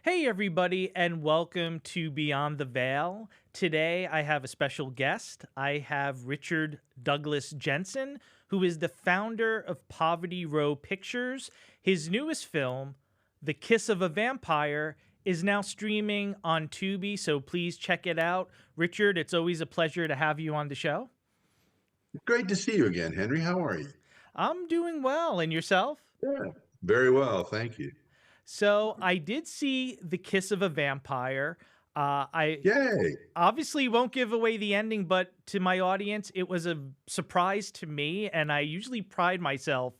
Hey, everybody, and welcome to Beyond the Veil. Today, I have a special guest. I have Richard Douglas Jensen, who is the founder of Poverty Row Pictures. His newest film, The Kiss of a Vampire, is now streaming on Tubi, so please check it out. Richard, it's always a pleasure to have you on the show. Great to see you again, Henry. How are you? I'm doing well, and yourself? Yeah, very well, thank you. So, I did see The Kiss of a Vampire. I Yay. obviously won't give away the ending, but to my audience, it was a surprise to me, and I usually pride myself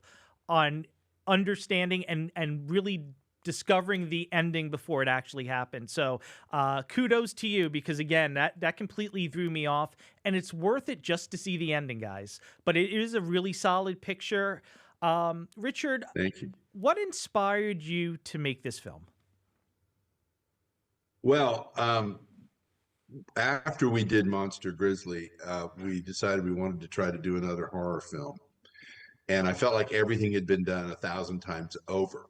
on understanding and really discovering the ending before it actually happened. So, kudos to you because again, that completely threw me off, and it's worth it just to see the ending, guys. But it is a really solid picture. Richard, Thank you. what inspired you to make this film? Well, after we did Monster Grizzly, we decided we wanted to try to do another horror film. And I felt like everything had been done 1,000 times over.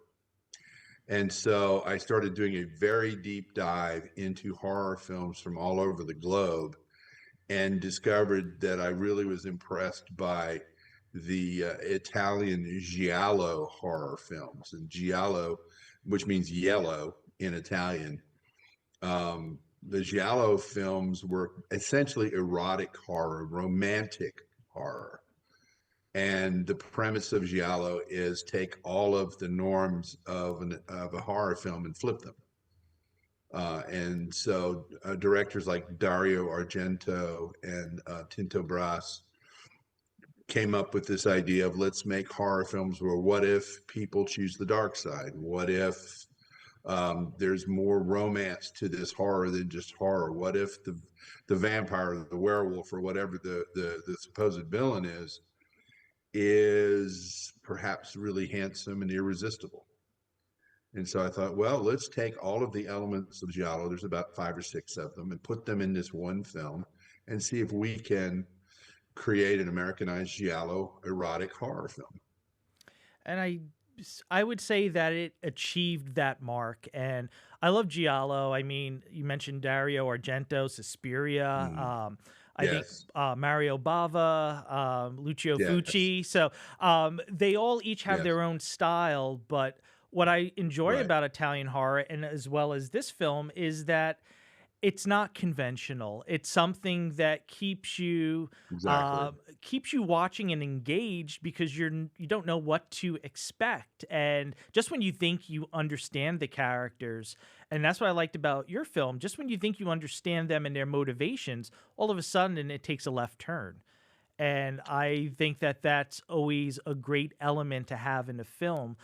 And so I started doing a very deep dive into horror films from all over the globe and discovered that I really was impressed by the Italian Giallo horror films. And Giallo, which means yellow in Italian, the Giallo films were essentially erotic horror, romantic horror. And the premise of Giallo is take all of the norms of a horror film and flip them. And so directors like Dario Argento and Tinto Brass came up with this idea of let's make horror films where what if people choose the dark side? What if there's more romance to this horror than just horror? What if the vampire, the werewolf, or whatever the supposed villain is perhaps really handsome and irresistible? And so I thought, well, let's take all of the elements of Giallo, there's about 5 or 6 of them, and put them in this one film and see if we can create an Americanized Giallo erotic horror film. And I would say that it achieved that mark. And I love Giallo. I mean, you mentioned Dario Argento, Suspiria. Mm, I think yes, Mario Bava, Lucio yes, Fucci. So they all each have yes, their own style. But what I enjoy right, about Italian horror, and as well as this film, is that it's not conventional. It's something that exactly. keeps you watching and engaged because you don't know what to expect. And just when you think you understand the characters, and that's what I liked about your film, just when you think you understand them and their motivations, all of a sudden it takes a left turn. And I think that that's always a great element to have in a film.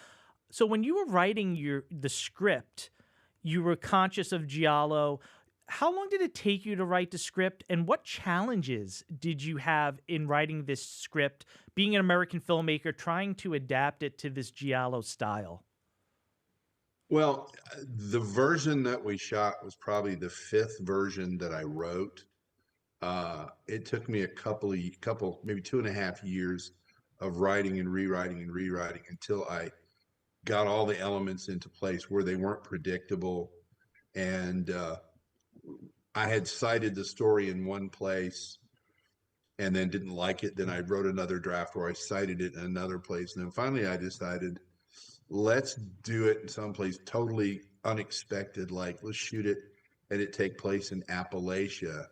So when you were writing the script, you were conscious of Giallo. How long did it take you to write the script, and what challenges did you have in writing this script, being an American filmmaker, trying to adapt it to this Giallo style? Well, the version that we shot was probably the fifth version that I wrote. It took me a couple, maybe 2.5 years of writing and rewriting until I got all the elements into place where they weren't predictable. And I had cited the story in one place and then didn't like it. Then I wrote another draft where I cited it in another place. And then finally I decided, let's do it in someplace totally unexpected. Like let's shoot it and it take place in Appalachia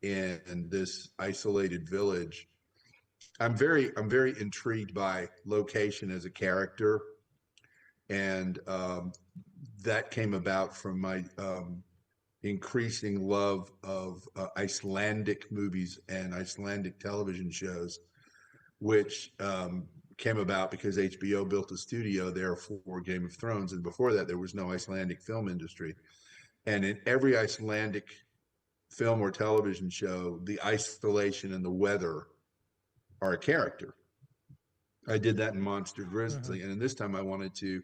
in this isolated village. I'm very intrigued by location as a character. And that came about from my increasing love of Icelandic movies and Icelandic television shows, which came about because HBO built a studio there for Game of Thrones. And before that, there was no Icelandic film industry. And in every Icelandic film or television show, the isolation and the weather are a character. I did that in Monster Mhm. Grizzly. And in this time, I wanted to,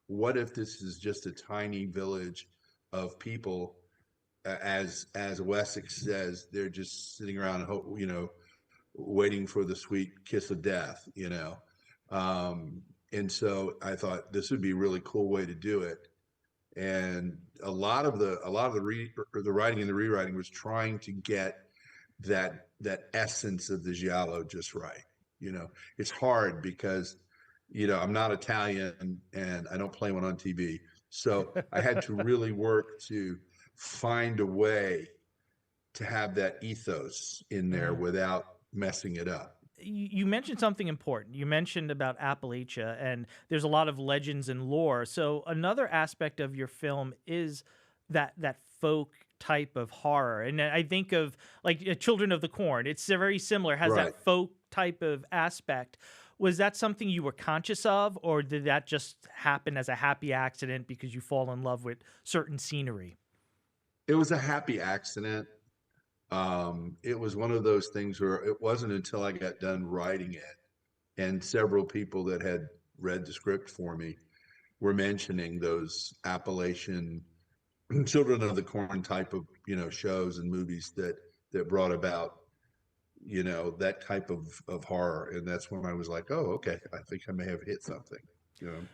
what if this is just a tiny village of people as Wessex says, they're just sitting around, waiting for the sweet kiss of death. And so I thought this would be a really cool way to do it. and the writing and the rewriting was trying to get that essence of the giallo just right. It's hard because I'm not Italian and I don't play one on TV, so I had to really work to find a way to have that ethos in there Mhm. without messing it up. You mentioned something important. You mentioned about Appalachia, and there's a lot of legends and lore. So another aspect of your film is that folk type of horror, and I think of like Children of the Corn. It's very similar. Has that Right. folk type of aspect. Was that something you were conscious of, or did that just happen as a happy accident because you fall in love with certain scenery? It was a happy accident. It was one of those things where it wasn't until I got done writing it and several people that had read the script for me were mentioning those Appalachian Children of the Corn type of shows and movies that brought about that type of horror, and that's when I was like, oh, okay, I think I may have hit something. You know,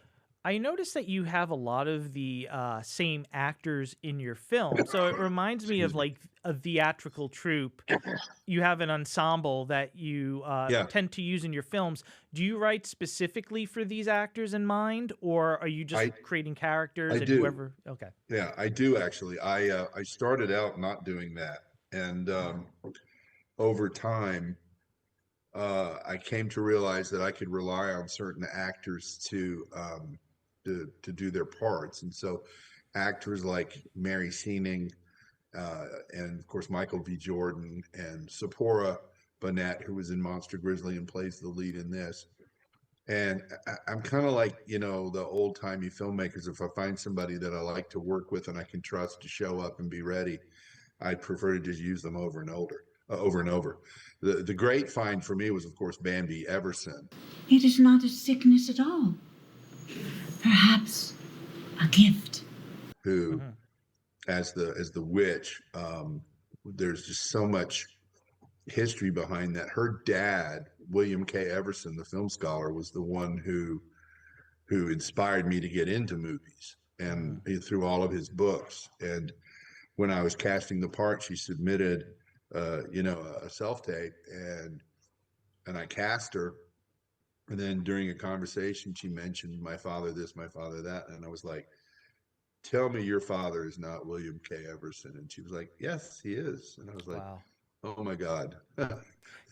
I noticed that you have a lot of the same actors in your film, so it reminds me of excuse me. like a theatrical troupe. You have an ensemble that you Yeah, tend to use in your films. Do you write specifically for these actors in mind, or are you just I creating characters I and do. whoever? Okay. Yeah, I do actually. I started out not doing that, and over time, I came to realize that I could rely on certain actors to do their parts, and so actors like Mary Seening, and of course Michael V. Jordan and Sephora Burnett, who was in Monster Grizzly and plays the lead in this. And I'm kind of like, the old timey filmmakers. If I find somebody that I like to work with and I can trust to show up and be ready, I prefer to just use them over and over and over. The great find for me was, of course, Bambi Everson, It is not a sickness at all. Perhaps a gift. who, Mhm. as the witch, there's just so much history behind that. Her dad, William K. Everson, the film scholar, was the one who inspired me to get into movies and Mhm. through all of his books. And when I was casting the part, she submitted, a self tape, and I cast her. And then during a conversation, she mentioned my father this, my father that, and I was like, "Tell me your father is not William K. Everson." And she was like, "Yes, he is." And I was like, Wow. "Oh my God,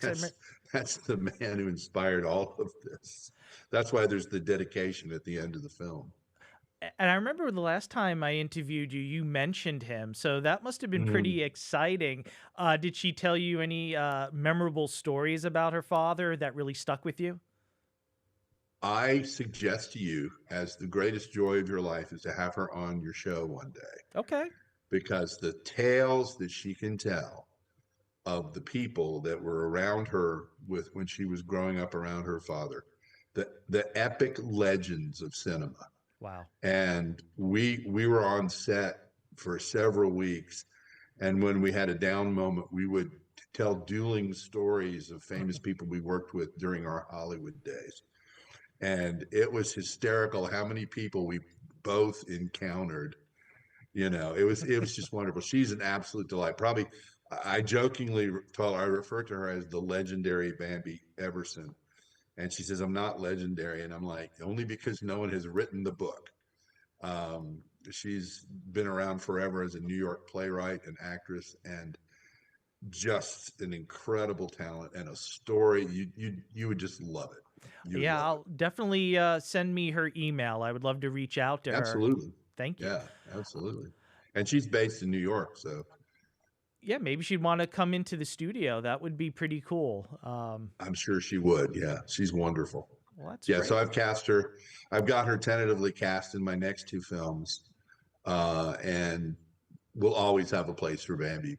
'Cause that's the man who inspired all of this." That's why there's the dedication at the end of the film. and I remember the last time I interviewed you, you mentioned him, so that must have been Mm. pretty exciting. Did she tell you any memorable stories about her father that really stuck with you? I suggest to you, as the greatest joy of your life is to have her on your show one day, Okay. because the tales that she can tell of the people that were around her with when she was growing up around her father, the epic legends of cinema. Wow. And we were on set for several weeks, and when we had a down moment, we would tell dueling stories of famous people we worked with during our Hollywood days. And it was hysterical how many people we both encountered. It was just wonderful. She's an absolute delight. Probably, I jokingly told her, I refer to her as the legendary Bambi Everson, and she says I'm not legendary, and I'm like, only because no one has written the book. um, she's been around forever as a New York playwright and actress, and just an incredible talent and a story. You would just love it. You would Yeah, love it. I'll definitely send me her email. I would love to reach out to her. Absolutely. Thank you. Yeah, absolutely. And she's based in New York, so Yeah, maybe she'd want to come into the studio. That would be pretty cool. I'm sure she would. Yeah, she's wonderful. Well, that's Yeah, so great. I've cast her. I've got her tentatively cast in my next two films, and we'll always have a place for Bambi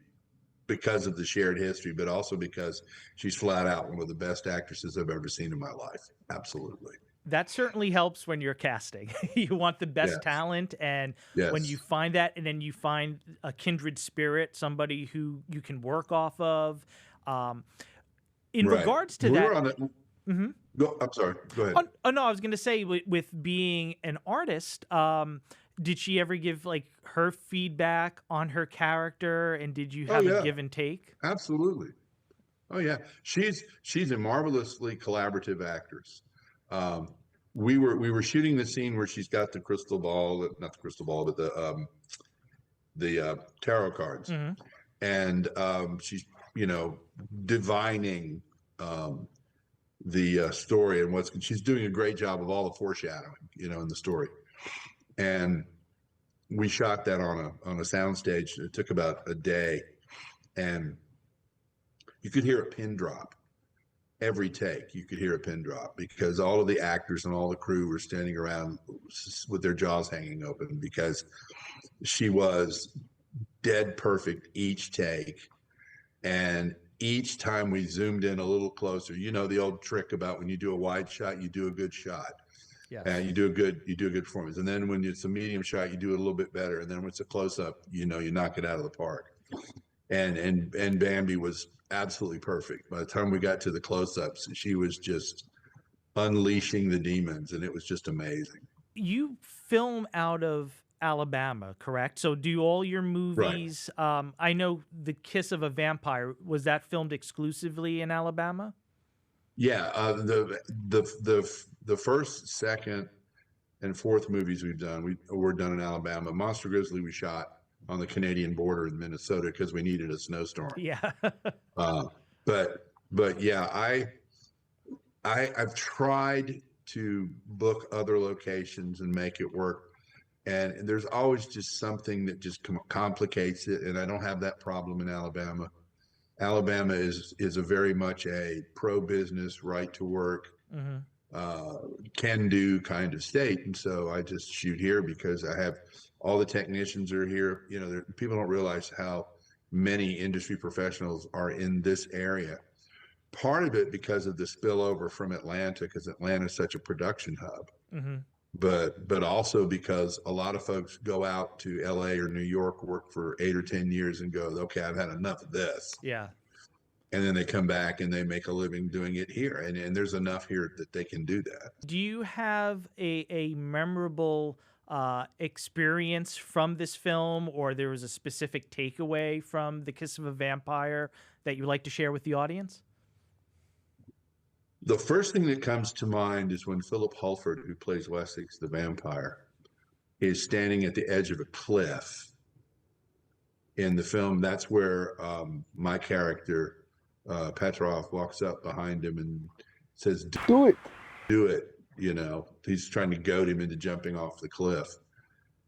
because of the shared history, but also because she's flat out one of the best actresses I've ever seen in my life. Absolutely. That certainly helps when you're casting. You want the best Yes. talent, and when you Yes. find that, and then you find a kindred spirit, somebody who you can work off of. Um, in Right. regards to We were that, on it. mhm. Go, I'm sorry. Go ahead. Oh, no, I was going to say with being an artist, Did she ever give like her feedback on her character, and did you Oh have a yeah, give and take? absolutely. Oh yeah, she's a marvelously collaborative actress. Um, we were shooting the scene where she's got the crystal ball, not the crystal ball, but the tarot cards, Hmm. and she's divining um, the story and what's she's doing a great job of all the foreshadowing, in the story. And we shot that on a sound stage. It took about a day, and you could hear a pin drop every take. You could hear a pin drop because all of the actors and all the crew were standing around with their jaws hanging open because she was dead perfect each take. And each time we zoomed in a little closer, the old trick about when you do a wide shot, you do a good shot. Yes. You do a good performance. And then when it's a medium shot, you do it a little bit better. And then when it's a close up, you knock it out of the park. And Bambi was absolutely perfect. By the time we got to the close ups, she was just unleashing the demons, and it was just amazing. You film out of Alabama, correct? So do all your Right. movies, I know The Kiss of a Vampire, was that filmed exclusively in Alabama? Yeah. The first, second, and fourth movies we've done were done in Alabama. Monster Grizzly we shot on the Canadian border in Minnesota because we needed a snowstorm. Yeah. Uh, but yeah, I've tried to book other locations and make it work, and there's always just something that just complicates it, and I don't have that problem in Alabama. Alabama is a very much a pro business, right to work, Hmm. can do kind of state, and so I just shoot here because I have all the technicians are here. People don't realize how many industry professionals are in this area. Part of it because of the spillover from Atlanta, because Atlanta is such a production hub, Hmm. but also because a lot of folks go out to LA or New York, work for 8 or 10 years, and go, okay, I've had enough of this. Yeah. And then they come back and they make a living doing it here. And there's enough here that they can do that. Do you have a memorable experience from this film, or there was a specific takeaway from The Kiss of a Vampire that you'd like to share with the audience? The first thing that comes to mind is when Philip Halford, who plays Wessex the vampire, is standing at the edge of a cliff in the film. That's where my character, Petro, walks up behind him and says, Do it. do it. He's trying to goad him into jumping off the cliff.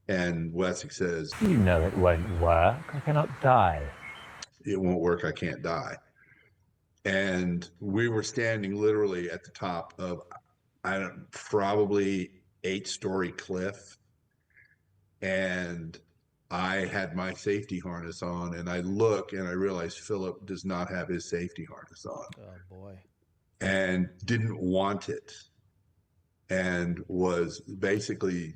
And Wessex says, You know it won't work. I cannot die. it won't work. I can't die. And we were standing literally at the top of, probably 8-story cliff. And I had my safety harness on, and I look and I realize Philip does not have his safety harness on Oh boy. and didn't want it, and was basically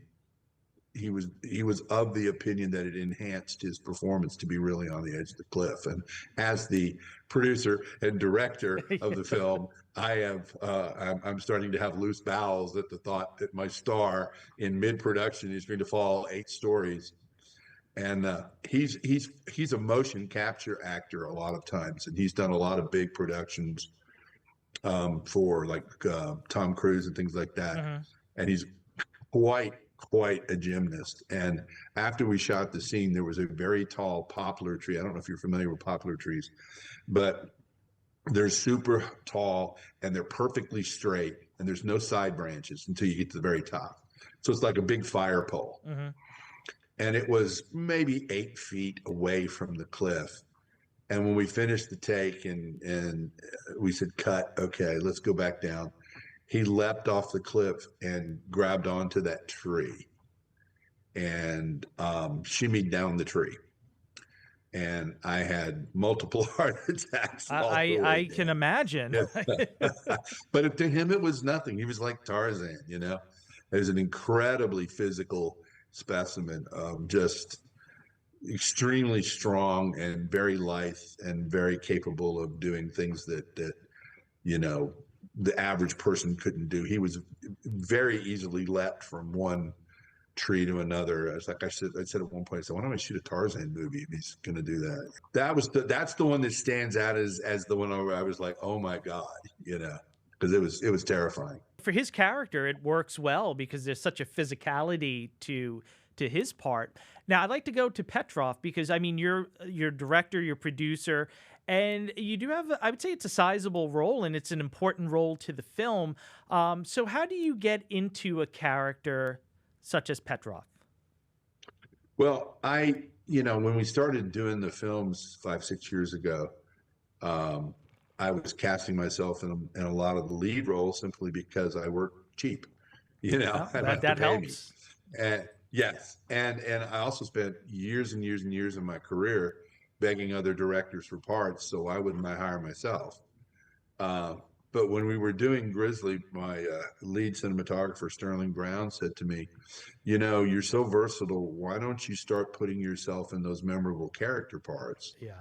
he was of the opinion that it enhanced his performance to be really on the edge of the cliff. And as the producer and director of the film, I'm starting to have loose bowels at the thought that my star in mid-production is going to fall 8 stories. And he's a motion capture actor a lot of times, and he's done a lot of big productions for like Tom Cruise and things like that. Hmm. And he's quite a gymnast. And after we shot the scene, there was a very tall poplar tree. I don't know if you're familiar with poplar trees, but they're super tall and they're perfectly straight, and there's no side branches until you get to the very top. So it's like a big fire pole. Hmm. And it was maybe 8 feet away from the cliff. And when we finished the take and we said, cut, okay, let's go back down, he leapt off the cliff and grabbed onto that tree and shimmied down the tree. And I had multiple heart attacks. I can imagine. But to him, it was nothing. He was like Tarzan, It was an incredibly physical specimen, just extremely strong and very lithe and very capable of doing things that the average person couldn't do. He was very easily leapt from one tree to another. It's like I said at one point, I said, why don't I shoot a Tarzan movie if he's going to do that? That's the one that stands out as the one where I was like, oh my God, because it was terrifying. For his character, it works well because there's such a physicality to his part. Now, I'd like to go to Petrov because, I mean, you're director, you're producer, and you do have, I would say it's a sizable role, and it's an important role to the film. So how do you get into a character such as Petrov? Well, when we started doing the films 5-6 years ago, I was casting myself in a lot of the lead roles simply because I work cheap. I don't have to pay me. And yes, and I also spent years and years and years of my career begging other directors for parts, so why wouldn't I hire myself? But when we were doing Grizzly, my lead cinematographer, Sterling Brown, said to me, you're so versatile. Why don't you start putting yourself in those memorable character parts? Yeah.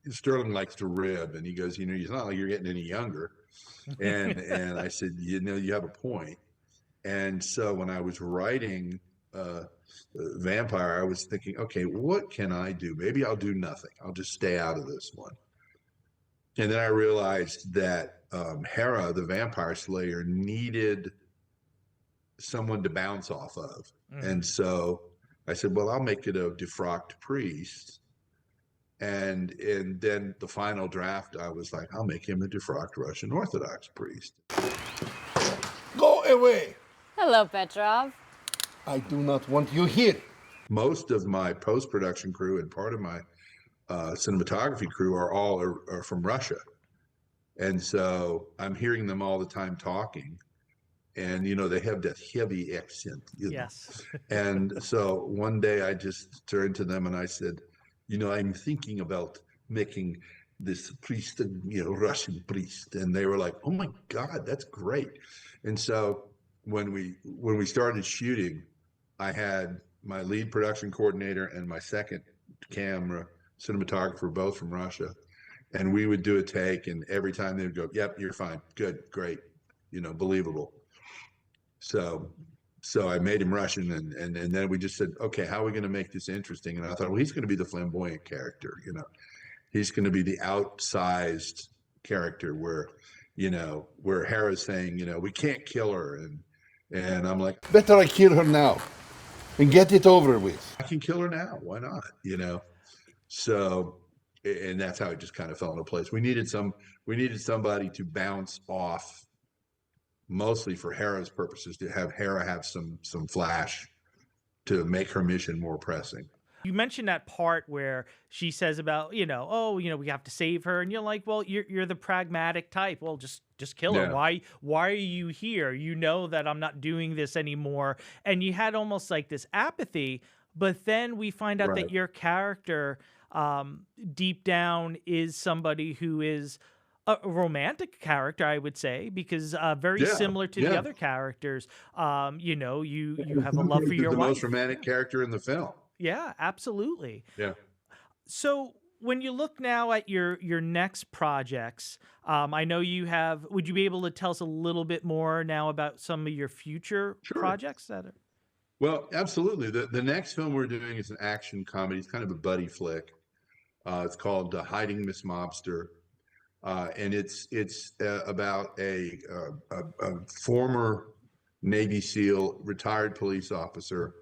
Sterling likes to rib, and he goes, it's not like you're getting any younger. And I said, you have a point. And so when I was writing Vampire, I was thinking, okay, what can I do? Maybe I'll do nothing. I'll just stay out of this one. And then I realized that Hera, the vampire slayer, needed someone to bounce off of. And so I said, well, I'll make it a defrocked priest. And then the final draft, I was like, I'll make him a defrocked Russian Orthodox priest. Go away! Hello, Petrov. I do not want you here. Most of my post-production crew and part of my cinematography crew are from Russia. And so I'm hearing them all the time talking. And, they have that heavy accent. Yes. And so one day I just turned to them and I said, I'm thinking about making this priest, Russian priest. And they were like, oh my God, that's great. And so when we started shooting, I had my lead production coordinator and my second camera cinematographer, both from Russia. And we would do a take, and every time they would go, yep, you're fine. Good, great, believable. So I made him Russian, and then we just said, okay, how are we going to make this interesting? And I thought, well, he's going to be the flamboyant character, he's going to be the outsized character where Hera's saying, we can't kill her. And I'm like, better I kill her now and get it over with. I can kill her now. Why not? So, and that's how it just kind of fell into place. We needed somebody to bounce off, mostly for Hera's purposes, to have Hera have some flash to make her mission more pressing. You mentioned that part where she says about, we have to save her. And you're like, well, you're the pragmatic type. Well, just kill her. Why are you here? You know that I'm not doing this anymore. And you had almost like this apathy. But then we find out that your character deep down is somebody who is a romantic character, I would say, because very similar to the other characters. You have a love for your wife. The most romantic character in the film. Yeah, absolutely. Yeah. So when you look now at your next projects, I know you have, would you be able to tell us a little bit more now about some of your future projects that are? Well, absolutely. The next film we're doing is an action comedy. It's kind of a buddy flick. It's called Hiding Miss Mobster. And it's about a former Navy SEAL, retired police officer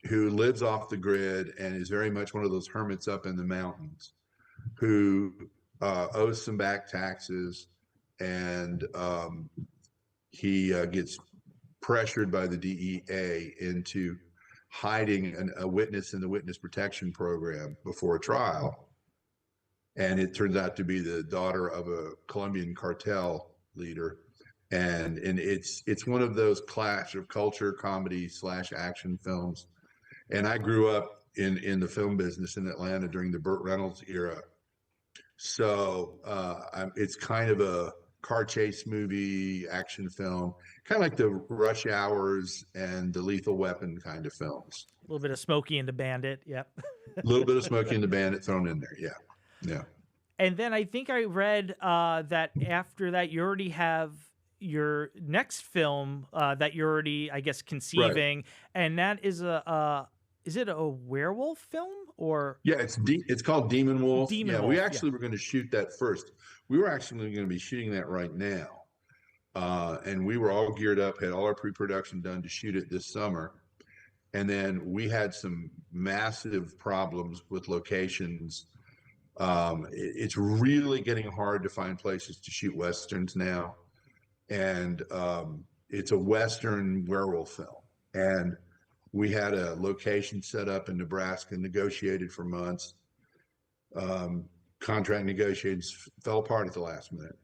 who lives off the grid and is very much one of those hermits up in the mountains who owes some back taxes, and he gets pressured by the DEA into hiding a witness in the witness protection program before a trial. And it turns out to be the daughter of a Colombian cartel leader. And it's one of those clash of culture comedy / action films. And I grew up in the film business in Atlanta during the Burt Reynolds era. So it's kind of a car chase movie, action film, kind of like the Rush Hours and the Lethal Weapon kind of films. A little bit of Smokey and the Bandit. Yep. A little bit of Smokey and the Bandit thrown in there. Yeah. Yeah. And then I think I read that after that, you already have, your next film that you're already, I guess, conceiving, and that is is it a werewolf film or? Yeah, it's called Demon Wolf. Demon Yeah, we Wolf, yeah. actually were going to shoot that first. We were actually going to be shooting that right now. And we were all geared up, had all our pre-production done to shoot it this summer. And then we had some massive problems with locations. It's really getting hard to find places to shoot Westerns now. And it's a Western werewolf film. And we had a location set up in Nebraska, negotiated for months. Contract negotiations fell apart at the last minute.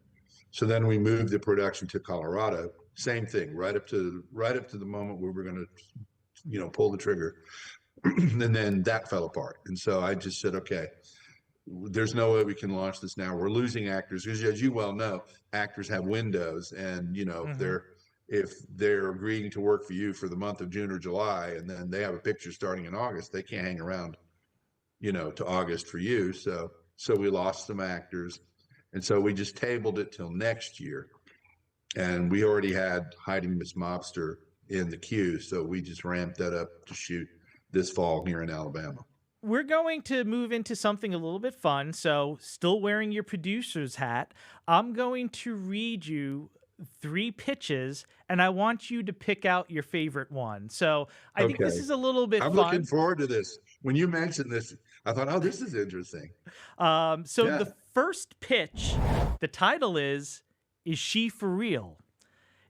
So then we moved the production to Colorado. Same thing, right up to the moment where we're going to, pull the trigger, and then that fell apart. And so I just said, okay, there's no way we can launch this now. We're losing actors because, as you well know, actors have windows, and if they're agreeing to work for you for the month of June or July, and then they have a picture starting in August, they can't hang around, to August for you. So we lost some actors. And so we just tabled it till next year. And we already had Hiding Miss Mobster in the queue. So we just ramped that up to shoot this fall here in Alabama. We're going to move into something a little bit fun. So still wearing your producer's hat, I'm going to read you 3 pitches, and I want you to pick out your favorite one. So I think this is a little bit fun. I'm looking forward to this. When you mentioned this, I thought, oh, this is interesting. The first pitch, the title is She For Real?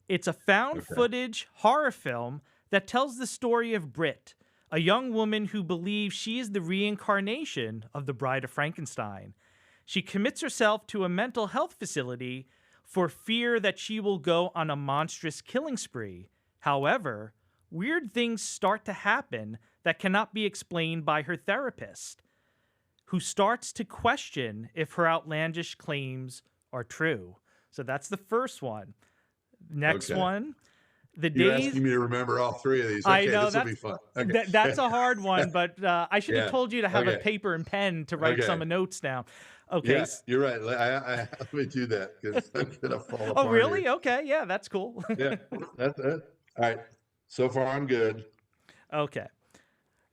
It's a found footage horror film that tells the story of Britt, a young woman who believes she is the reincarnation of the Bride of Frankenstein. She commits herself to a mental health facility for fear that she will go on a monstrous killing spree. However, weird things start to happen that cannot be explained by her therapist, who starts to question if her outlandish claims are true. So that's the first one. Next one, You're asking me to remember all 3 of these. Okay, I know this will be fun. Okay. That's a hard one, but I should have told you to have a paper and pen to write some notes down. Okay. Yes, you're right. Let me do that because I'm gonna fall apart. Oh, really? Here. Okay, yeah, that's cool. Yeah, that's it. All right. So far, I'm good. Okay.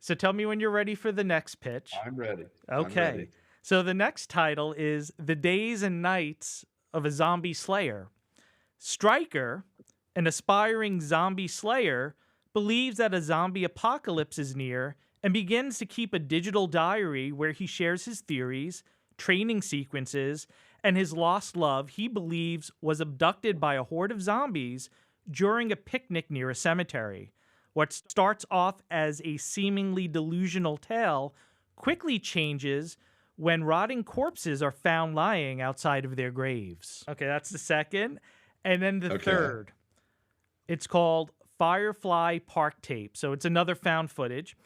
So tell me when you're ready for the next pitch. I'm ready. Okay. I'm ready. So the next title is The Days and Nights of a Zombie Slayer. Stryker, an aspiring zombie slayer, believes that a zombie apocalypse is near and begins to keep a digital diary where he shares his theories, training sequences, and his lost love he believes was abducted by a horde of zombies during a picnic near a cemetery. What starts off as a seemingly delusional tale quickly changes when rotting corpses are found lying outside of their graves. Okay, that's the second. And then the third. It's called Firefly Park Tape. So it's another found footage.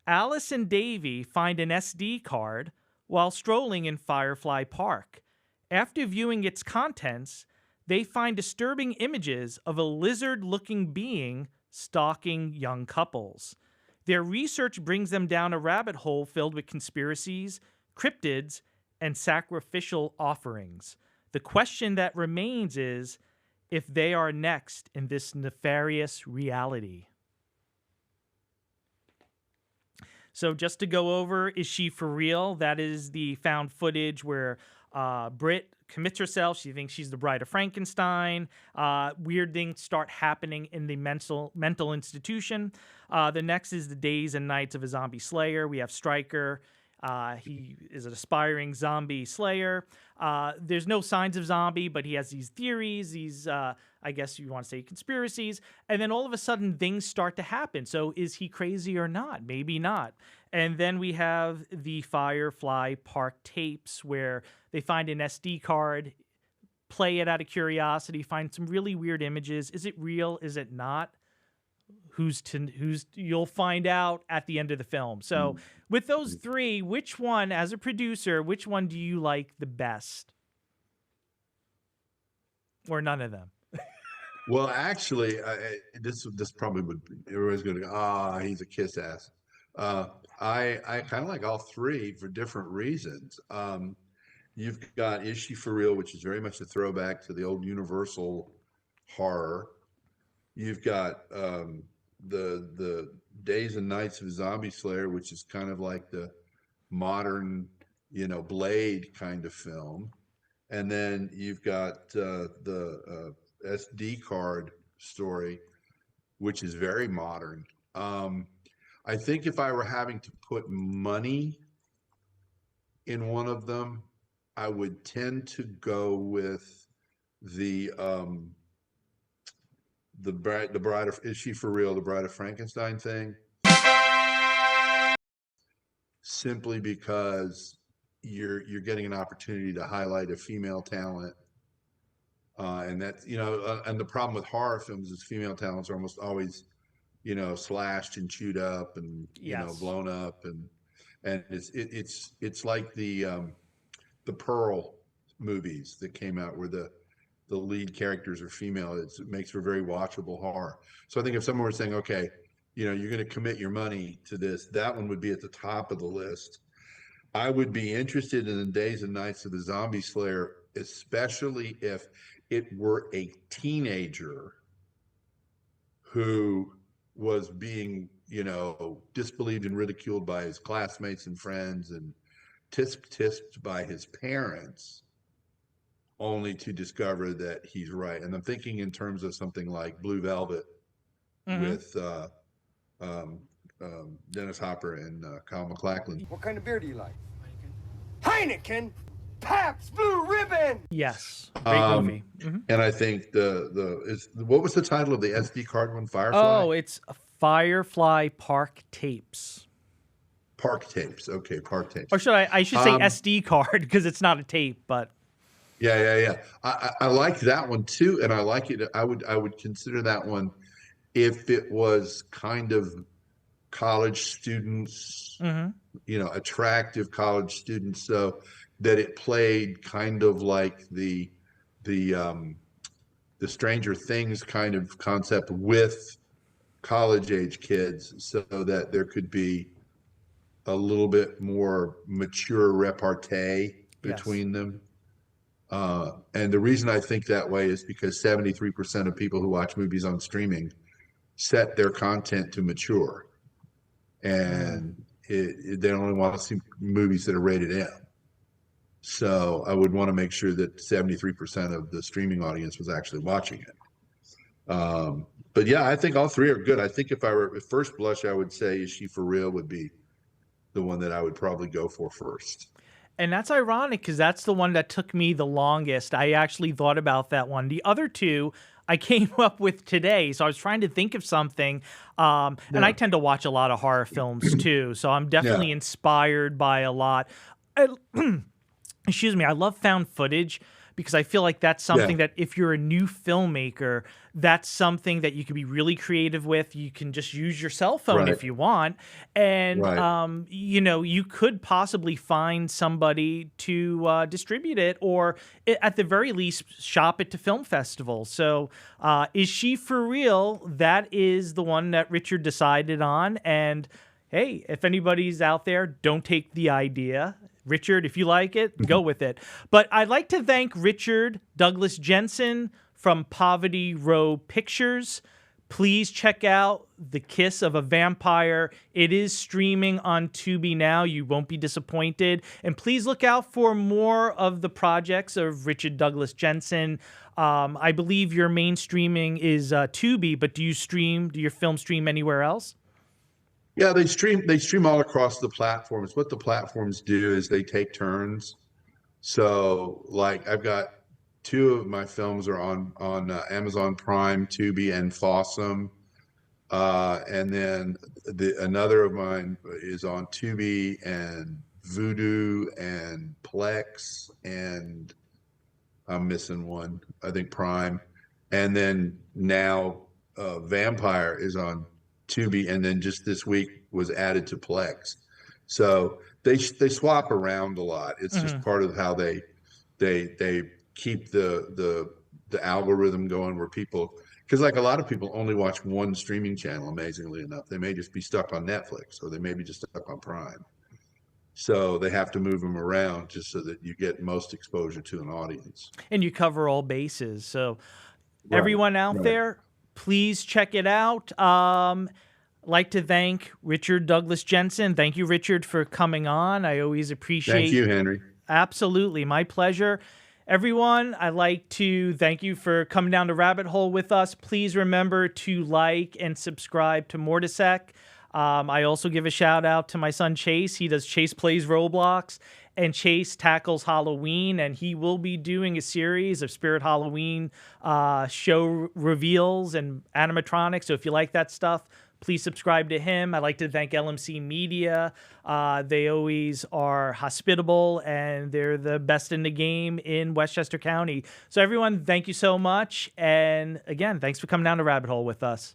Alice and Davy find an SD card while strolling in Firefly Park. After viewing its contents, they find disturbing images of a lizard-looking being stalking young couples. Their research brings them down a rabbit hole filled with conspiracies, cryptids, and sacrificial offerings. The question that remains is if they are next in this nefarious reality. So just to go over, Is She For Real? That is the found footage where Britt commits herself. She thinks she's the Bride of Frankenstein. Weird things start happening in the mental institution. The next is The Days and Nights of a Zombie Slayer. We have Stryker. He is an aspiring zombie slayer. There's no signs of zombie, but he has these theories, these, I guess you want to say conspiracies. And then all of a sudden things start to happen. So is he crazy or not? Maybe not. And then we have the Firefly Park tapes where they find an SD card, play it out of curiosity, find some really weird images. Is it real? Is it not? You'll find out at the end of the film. So with those 3, which one, as a producer, which one do you like the best? Or none of them? Well, actually, this probably would be, everybody's going to go, he's a kiss ass. I kind of like all 3 for different reasons. You've got Is She For Real, which is very much a throwback to the old Universal horror. You've got the Days and Nights of Zombie Slayer, which is kind of like the modern, Blade kind of film. And then you've got the SD card story, which is very modern. I think if I were having to put money in one of them, I would tend to go with the bride of, is she for real, the Bride of Frankenstein thing, simply because you're getting an opportunity to highlight a female talent, and that's and the problem with horror films is female talents are almost always slashed and chewed up and Yes. blown up, and it's like the Pearl movies that came out where the lead characters are female. It makes for very watchable horror. So I think if someone were saying, okay, you're going to commit your money to this, that one would be at the top of the list. I would be interested in the Days and Nights of the Zombie Slayer, especially if it were a teenager who was being, disbelieved and ridiculed by his classmates and friends and tisped by his parents, only to discover that he's right. And I'm thinking in terms of something like Blue Velvet with Dennis Hopper and Kyle MacLachlan. What kind of beer do you like? Heineken, Pabst Blue Ribbon. Yes, great movie. And I think what was the title of the SD card one? Firefly. Oh, it's Firefly Park Tapes. Park Tapes. Okay, Park Tapes. Or I should say SD card, because it's not a tape, but. Yeah. I like that one too, and I like it. I would consider that one if it was kind of college students, attractive college students, so that it played kind of like the Stranger Things kind of concept with college age kids, so that there could be a little bit more mature repartee between them. And the reason I think that way is because 73% of people who watch movies on streaming set their content to mature, and they only want to see movies that are rated M. So I would want to make sure that 73% of the streaming audience was actually watching it. But yeah, I think all three are good. I think if I were at first blush, I would say Is She For Real would be the one that I would probably go for first. And that's ironic, because that's the one that took me the longest. I actually thought about that one. The other two I came up with today, so I was trying to think of something. And I tend to watch a lot of horror films too, so I'm definitely inspired by a lot. Excuse me, I love found footage, because I feel like that's something that if you're a new filmmaker, that's something that you can be really creative with. You can just use your cell phone if you want. And, you could possibly find somebody to distribute it, or at the very least, shop it to film festivals. So Is She For Real? That is the one that Richard decided on. And hey, if anybody's out there, don't take the idea. Richard, if you like it, go with it. But I'd like to thank Richard Douglas Jensen from Poverty Row Pictures. Please check out The Kiss of a Vampire. It is streaming on Tubi now. You won't be disappointed. And please look out for more of the projects of Richard Douglas Jensen. I believe your main streaming is Tubi, but do your film stream anywhere else? Yeah, they stream all across the platforms. What the platforms do is they take turns. So, like, I've got two of my films are on Amazon Prime, Tubi, and Fossum, and then another of mine is on Tubi and Vudu and Plex, and I'm missing one, I think Prime, and then now Vampire is on Tubi, and then just this week was added to Plex. So they swap around a lot. It's just part of how they keep the algorithm going, where people, because like a lot of people only watch one streaming channel, amazingly enough. They may just be stuck on Netflix, or they may be just stuck on Prime. So they have to move them around just so that you get most exposure to an audience. And you cover all bases. So Everyone out right. there, please check it out. Like to thank Richard Douglas Jensen. Thank you, Richard, for coming on. I always appreciate. Thank you, Henry. Absolutely, my pleasure. Everyone, I'd like to thank you for coming down the rabbit hole with us. Please remember to like and subscribe to MorterSec. I also give a shout out to my son Chase. He does Chase Plays Roblox, and Chase tackles Halloween, and he will be doing a series of Spirit Halloween show reveals and animatronics. So if you like that stuff, please subscribe to him. I'd like to thank LMC Media. They always are hospitable, and they're the best in the game in Westchester County. So everyone, thank you so much. And again, thanks for coming down the rabbit hole with us.